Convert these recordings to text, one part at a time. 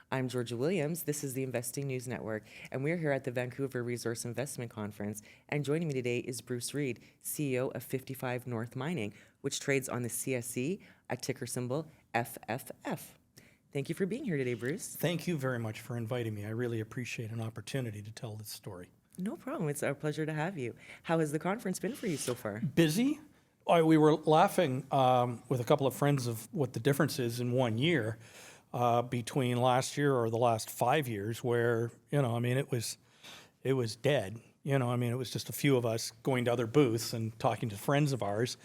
I'm Georgia Williams. This is the Investing News Network, and we're here at the Vancouver Resource Investment Conference. And joining me today is Bruce Reid, CEO of 55 North Mining, which trades on the CSE at ticker symbol FFF. Thank you for being here today, Bruce. Thank you very much for inviting me. I really appreciate an opportunity to tell this story. No problem. It's our pleasure to have you. How has the conference been for you so far? Busy. We were laughing with a couple of friends of what the difference is in 1 year between last year or the last 5 years, where it was dead. It was just a few of us going to other booths and talking to friends of ours,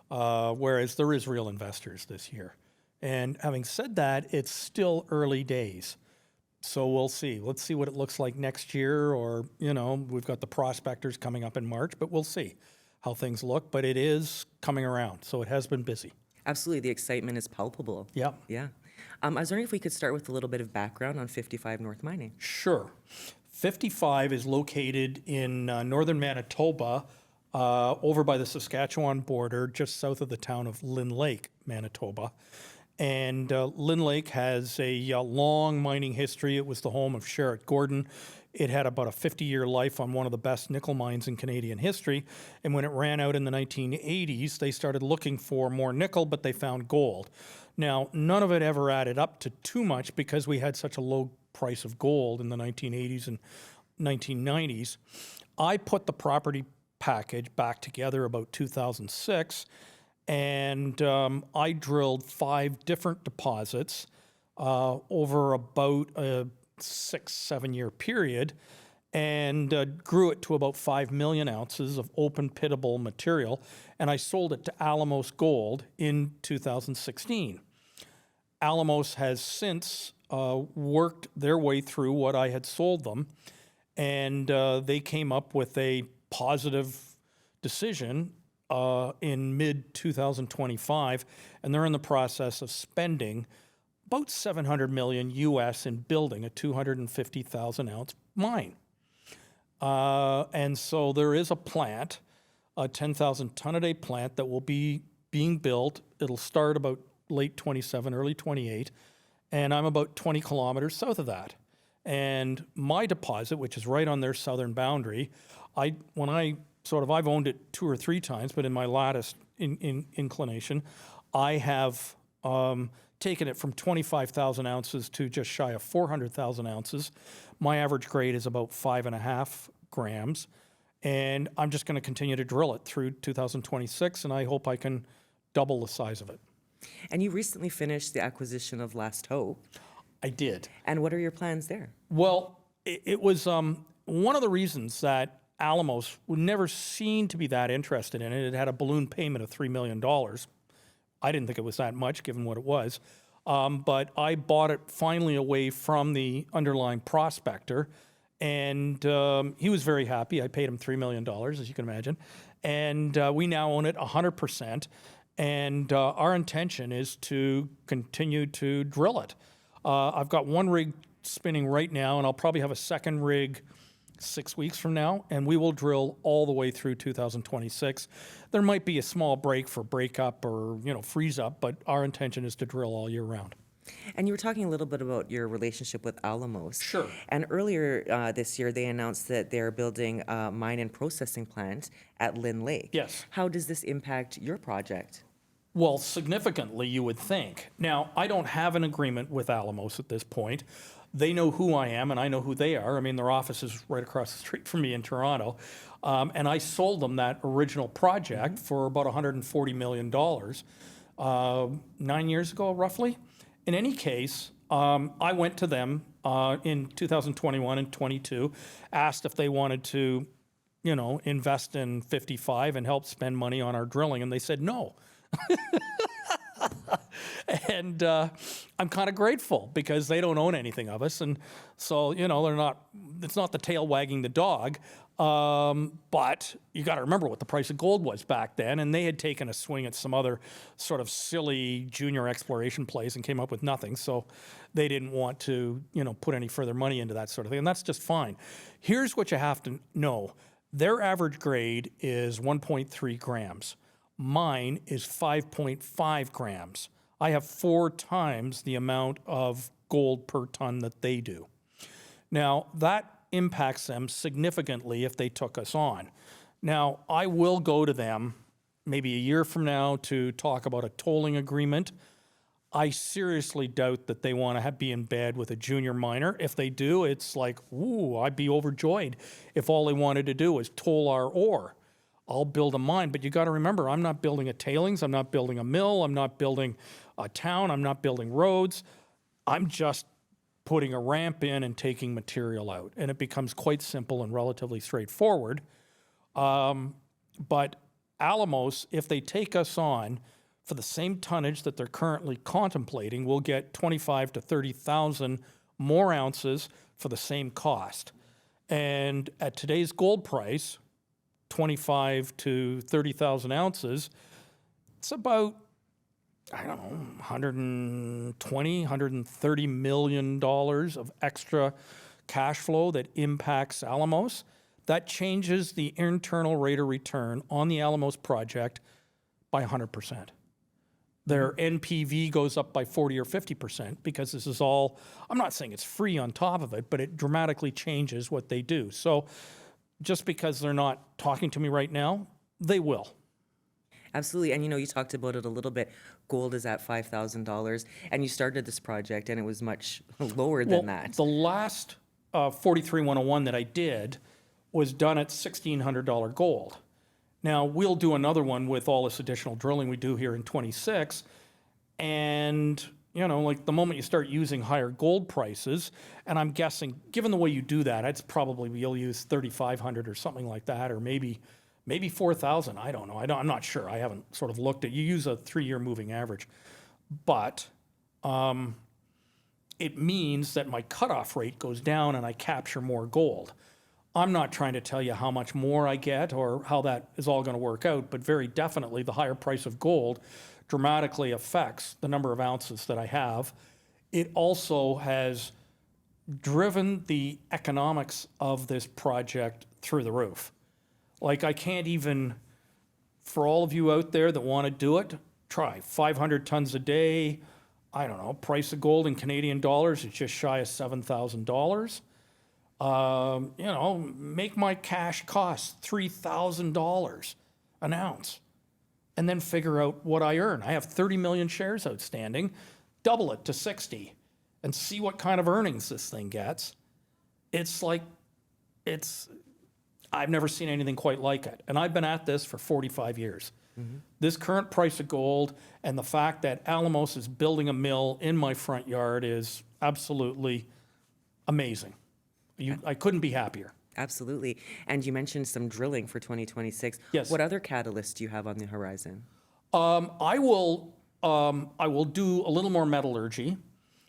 whereas there is real investors this year. And having said that, it's still early days. So we'll see. Let's see what it looks like next year, or, we've got the prospectors coming up in March, but we'll see how things look. But it is coming around, so it has been busy. Absolutely. The excitement is palpable. Yeah. Yeah. I was wondering if we could start with a little bit of background on 55 North Mining. Sure. 55 is located in northern Manitoba, over by the Saskatchewan border, just south of the town of Lynn Lake, Manitoba. And Lynn Lake has a long mining history. It was the home of Sherritt Gordon. It had about a 50-year life on one of the best nickel mines in Canadian history. And when it ran out in the 1980s, they started looking for more nickel, but they found gold. Now, none of it ever added up to too much because we had such a low price of gold in the 1980s and 1990s. I put the property package back together about 2006, and I drilled 5 different deposits over about a 6-7 year period, and grew it to about 5 million ounces of open pitable material, and I sold it to Alamos Gold in 2016. Alamos has since worked their way through what I had sold them, and they came up with a positive decision in mid-2025, and they're in the process of spending about $700 million US in building a 250,000 ounce mine. And so there is a plant, a 10,000 ton a day plant that will be being built. It'll start about late 27, early 28, and I'm about 20 kilometers south of that. And my deposit, which is right on their southern boundary, I've owned it 2 or 3 times, but in my latest inclination, I have taken it from 25,000 ounces to just shy of 400,000 ounces. My average grade is about 5.5 grams, and I'm just going to continue to drill it through 2026, and I hope I can double the size of it. And you recently finished the acquisition of Last Hope. I did. And what are your plans there? Well, it was one of the reasons that Alamos would never seem to be that interested in it. It had a balloon payment of $3 million. I didn't think it was that much, given what it was. But I bought it finally away from the underlying prospector, and he was very happy. I paid him $3 million, as you can imagine. And we now own it 100%. And our intention is to continue to drill it. I've got 1 rig spinning right now, and I'll probably have a second rig 6 weeks from now, and we will drill all the way through 2026. There might be a small break for breakup or freeze up, but our intention is to drill all year round. And you were talking a little bit about your relationship with Alamos. Sure. And earlier this year, they announced that they're building a mine and processing plant at Lynn Lake. Yes. How does this impact your project? Well, significantly, you would think. Now, I don't have an agreement with Alamos at this point. They know who I am, and I know who they are. I mean, their office is right across the street from me in Toronto. And I sold them that original project for about $140 million 9 years ago, roughly. In any case, I went to them in 2021 and 22, asked if they wanted to, invest in 55 and help spend money on our drilling, and they said no. And I'm kind of grateful because they don't own anything of us, and so it's not the tail wagging the dog. But you got to remember what the price of gold was back then, and they had taken a swing at some other sort of silly junior exploration plays and came up with nothing. So they didn't want to put any further money into that sort of thing, and that's just fine. Here's what you have to know: their average grade is 1.3 grams. Mine is 5.5 grams. I have 4 times the amount of gold per ton that they do. Now, that impacts them significantly if they took us on. Now, I will go to them maybe a year from now to talk about a tolling agreement. I seriously doubt that they want to be in bed with a junior miner. If they do, it's like, ooh, I'd be overjoyed if all they wanted to do was toll our ore. I'll build a mine, but you got to remember, I'm not building a tailings, I'm not building a mill, I'm not building a town, I'm not building roads. I'm just putting a ramp in and taking material out. And it becomes quite simple and relatively straightforward. But Alamos, if they take us on for the same tonnage that they're currently contemplating, we'll get 25 to 30,000 more ounces for the same cost. And at today's gold price, 25 to 30,000 ounces, it's about, I don't know, 120, 130 million dollars of extra cash flow that impacts Alamos. That changes the internal rate of return on the Alamos project by 100%. Their NPV goes up by 40 or 50% because this is all, I'm not saying it's free on top of it, but it dramatically changes what they do. So just because they're not talking to me right now, they will. Absolutely. And you talked about it a little bit. Gold is at $5,000, and you started this project and it was much lower than that. The last 43-101 that I did was done at $1,600 gold. Now, we'll do another one with all this additional drilling we do here in 26. And, like the moment you start using higher gold prices, and I'm guessing, given the way you do that, it's probably you'll use 3,500 or something like that, or maybe 4,000. I don't know. I'm not sure. I haven't sort of looked at. You use a 3-year moving average, but it means that my cutoff rate goes down and I capture more gold. I'm not trying to tell you how much more I get or how that is all going to work out, but very definitely the higher price of gold dramatically affects the number of ounces that I have. It also has driven the economics of this project through the roof. Like, I can't even, for all of you out there that want to do it, try 500 tons a day. I don't know, price of gold in Canadian dollars is just shy of $7,000. Make my cash cost $3,000 an ounce and then figure out what I earn. I have 30 million shares outstanding, double it to 60 and see what kind of earnings this thing gets. I've never seen anything quite like it. And I've been at this for 45 years. Mm-hmm. This current price of gold and the fact that Alamos is building a mill in my front yard is absolutely amazing. I couldn't be happier. Absolutely. And you mentioned some drilling for 2026. Yes. What other catalysts do you have on the horizon? I will do a little more metallurgy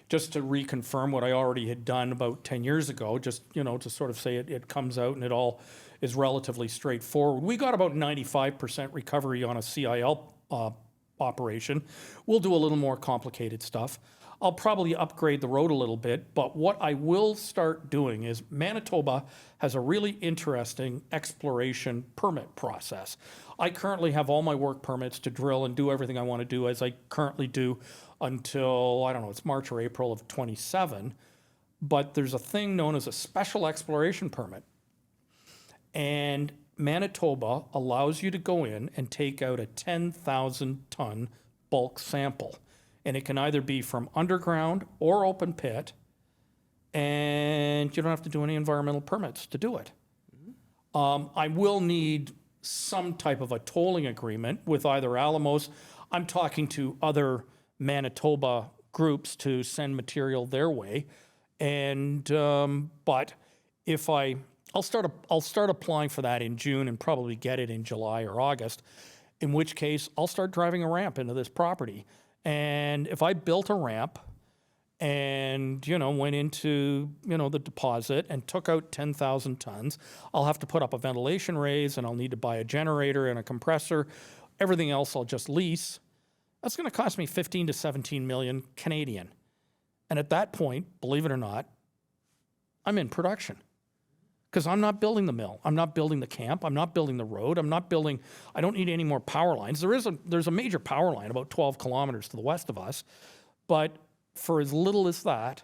just to reconfirm what I already had done about 10 years ago, just, to sort of say it comes out and it all is relatively straightforward. We got about 95% recovery on a CIL operation. We'll do a little more complicated stuff. I'll probably upgrade the road a little bit, but what I will start doing is Manitoba has a really interesting exploration permit process. I currently have all my work permits to drill and do everything I want to do as I currently do until, I don't know, it's March or April of 27. But there's a thing known as a special exploration permit. And Manitoba allows you to go in and take out a 10,000 ton bulk sample. And it can either be from underground or open pit, and you don't have to do any environmental permits to do it. Mm-hmm. I will need some type of a tolling agreement with either Alamos. I'm talking to other Manitoba groups to send material their way, and but if I'll start applying for that in June and probably get it in July or August. In which case, I'll start driving a ramp into this property. And if I built a ramp and, went into, the deposit and took out 10,000 tons, I'll have to put up a ventilation raise and I'll need to buy a generator and a compressor. Everything else I'll just lease. That's going to cost me 15 to 17 million Canadian. And at that point, believe it or not, I'm in production. Because I'm not building the mill. I'm not building the camp. I'm not building the road. I don't need any more power lines. There's a major power line about 12 kilometers to the west of us. But for as little as that,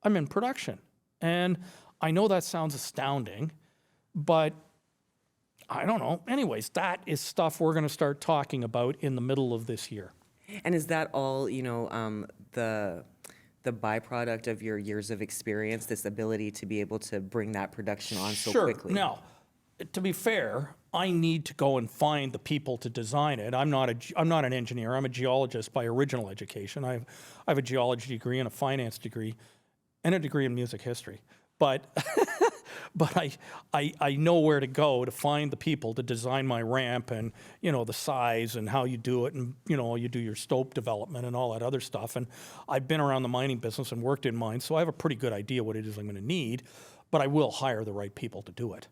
I'm in production. And I know that sounds astounding, but I don't know. Anyways, that is stuff we're going to start talking about in the middle of this year. And is that all, the byproduct of your years of experience, this ability to be able to bring that production on so quickly? Now, to be fair, I need to go and find the people to design it. I'm not an engineer. I'm a geologist by original education. I have a geology degree and a finance degree and a degree in music history. But I know where to go to find the people to design my ramp and, the size and how you do it and, you do your stope development and all that other stuff. And I've been around the mining business and worked in mines, so I have a pretty good idea what it is I'm going to need, but I will hire the right people to do it.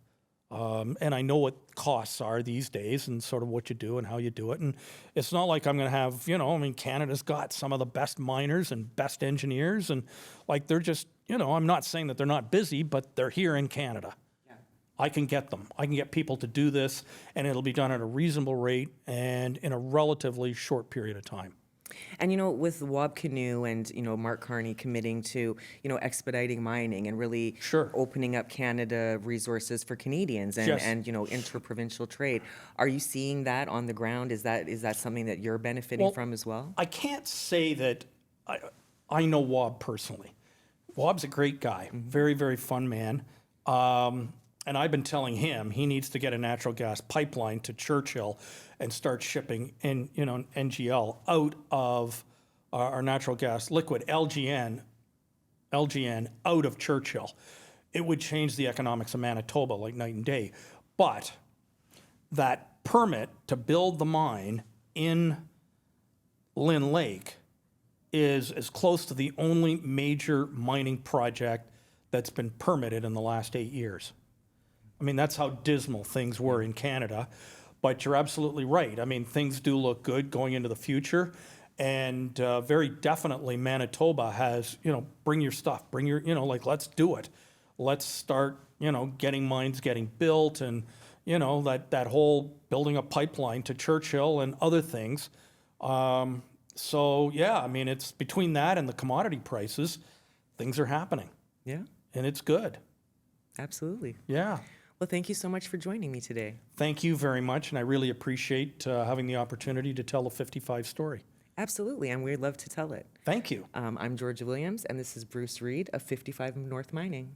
And I know what costs are these days and sort of what you do and how you do it. And it's not like I'm going to have, Canada's got some of the best miners and best engineers. And like, they're just, I'm not saying that they're not busy, but they're here in Canada. Yeah. I can get them. I can get people to do this, and it'll be done at a reasonable rate and in a relatively short period of time. And, with Wob Canoe and, Mark Carney committing to, expediting mining and really opening up Canada resources for Canadians and interprovincial trade, are you seeing that on the ground? Is that something that you're benefiting from as well? I can't say that I know Wob personally. Wob's a great guy, very, very fun man. And I've been telling him he needs to get a natural gas pipeline to Churchill and start shipping NGL out of our natural gas liquid, LGN out of Churchill. It would change the economics of Manitoba like night and day. But that permit to build the mine in Lynn Lake is as close to the only major mining project that's been permitted in the last 8 years. I mean, that's how dismal things were in Canada. But you're absolutely right. I mean, things do look good going into the future. And very definitely Manitoba has, bring your stuff, let's do it. Let's start, getting mines getting built and, that whole building a pipeline to Churchill and other things. So, yeah, I mean, it's between that and the commodity prices, things are happening. Yeah. And it's good. Absolutely. Yeah. Well, thank you so much for joining me today. Thank you very much, and I really appreciate having the opportunity to tell the 55 story. Absolutely, and we'd love to tell it. Thank you. I'm Georgia Williams, and this is Bruce Reid of 55 North Mining.